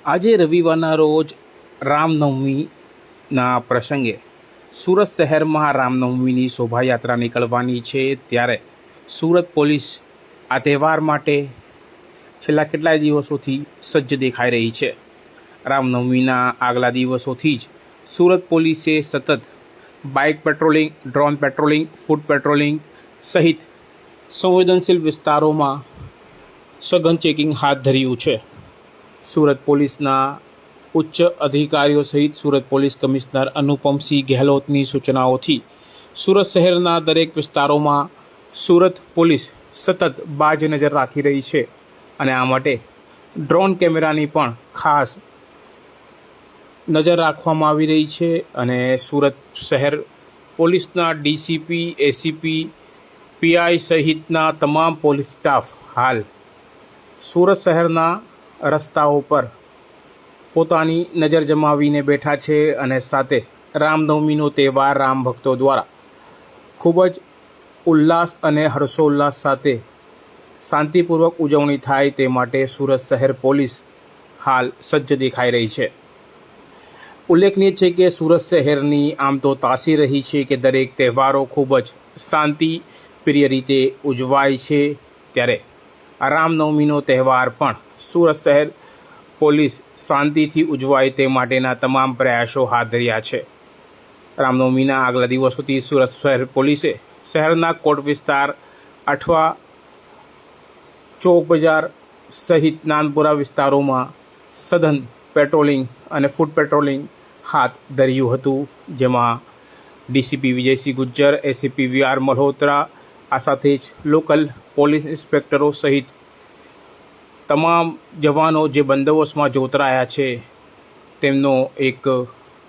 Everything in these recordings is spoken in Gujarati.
આજે રવિવારના રોજ રામનવમીના પ્રસંગે સુરત શહેરમાં રામનવમીની શોભાયાત્રા નીકળવાની છે, ત્યારે સુરત પોલીસ આ તહેવાર માટે છેલ્લા કેટલાય દિવસોથી સજ્જ દેખાઈ રહી છે. રામનવમીના આગલા દિવસોથી જ સુરત પોલીસે સતત બાઇક પેટ્રોલિંગ, ડ્રોન પેટ્રોલિંગ, ફૂટ પેટ્રોલિંગ સહિત સંવેદનશીલ વિસ્તારોમાં સઘન ચેકિંગ હાથ ધર્યું છે. સુરત પોલીસના ઉચ્ચ અધિકારીઓ સહિત સુરત પોલીસ કમિશનર અનુપમસિંહ ગેહલોતની સૂચનાઓથી સુરત શહેરના દરેક વિસ્તારોમાં સુરત પોલીસ સતત બાજ નજર રાખી રહી છે અને આ માટે ડ્રોન કેમેરાની પણ ખાસ નજર રાખવામાં આવી રહી છે. અને સુરત શહેર પોલીસના ડીસીપી, એસીપી, પીઆઈ સહિતના તમામ પોલીસ સ્ટાફ હાલ સુરત શહેરના રસ્તાઓ પર પોતાની નજર જમાવીને બેઠા છે અને સાથે રામનવમીનો તહેવાર રામ ભક્તો દ્વારા ખૂબ જ ઉલ્લાસ અને હર્ષોલ્લાસ સાથે શાંતિપૂર્વક ઉજવણી થાય તે માટે સુરત શહેર પોલીસ હાલ સજ્જ દેખાઈ રહી છે. ઉલ્લેખનીય છે કે સુરત શહેરની આમ તો તાસીર રહી છે કે દરેક તહેવારો ખૂબ જ શાંતિપ્રિય રીતે ઉજવાય છે, ત્યારે આ રામનવમીનો તહેવાર પણ સુરત શહેર પોલીસ શાંતિથી ઉજવાય તે માટેના તમામ પ્રયાસો હાથ ધર્યા છે. રામનવમીના આગલા દિવસોથી સુરત શહેર પોલીસે શહેરના કોટ વિસ્તાર, અઠવા ચોક બજાર સહિત નાનપુરા વિસ્તારોમાં સઘન પેટ્રોલિંગ અને ફૂટ પેટ્રોલિંગ હાથ ધર્યું હતું, જેમાં DCP Vijaysinh Gujjar, ACP VR Malhotra, આ સાથે જ લોકલ પોલીસ ઇન્સ્પેક્ટરો સહિત તમામ જવાનો જે બંદોબસ્તમાં જોતરાયા છે તેમનો એક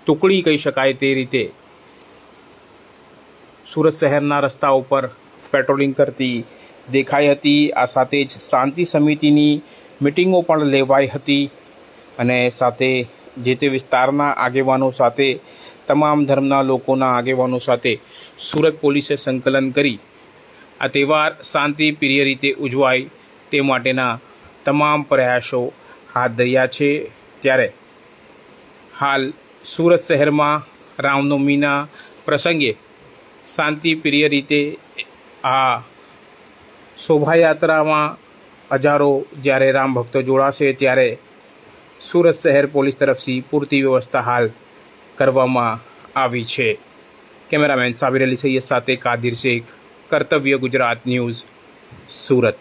ટુકડી કહી શકાય તે રીતે સુરત શહેરના રસ્તાઓ પર પેટ્રોલિંગ કરતી દેખાઈ હતી. આ સાથે જ શાંતિ સમિતિની મિટિંગો પણ લેવાઈ હતી અને સાથે જે તે વિસ્તારના આગેવાનો સાથે, તમામ ધર્મના લોકોના આગેવાનો સાથે સુરત પોલીસે સંકલન કરી આ તહેવાર શાંતિપ્રિય રીતે ઉજવાય તે માટેના તમામ પ્રયાસો હાથ ધર્યા છે. ત્યારે હાલ સુરત શહેરમાં રામનવમીના પ્રસંગે શાંતિપ્રિય રીતે આ શોભાયાત્રામાં હજારો જ્યારે રામ ભક્તો જોડાશે, ત્યારે સુરત શહેર પોલીસ તરફથી પૂરતી વ્યવસ્થા હાલ કરવામાં આવી છે. કેમેરામેન સાબિર અલી સૈયદ સાથે કાદિર શેખ, કર્તવ્ય ગુજરાત ન્યૂઝ, સુરત.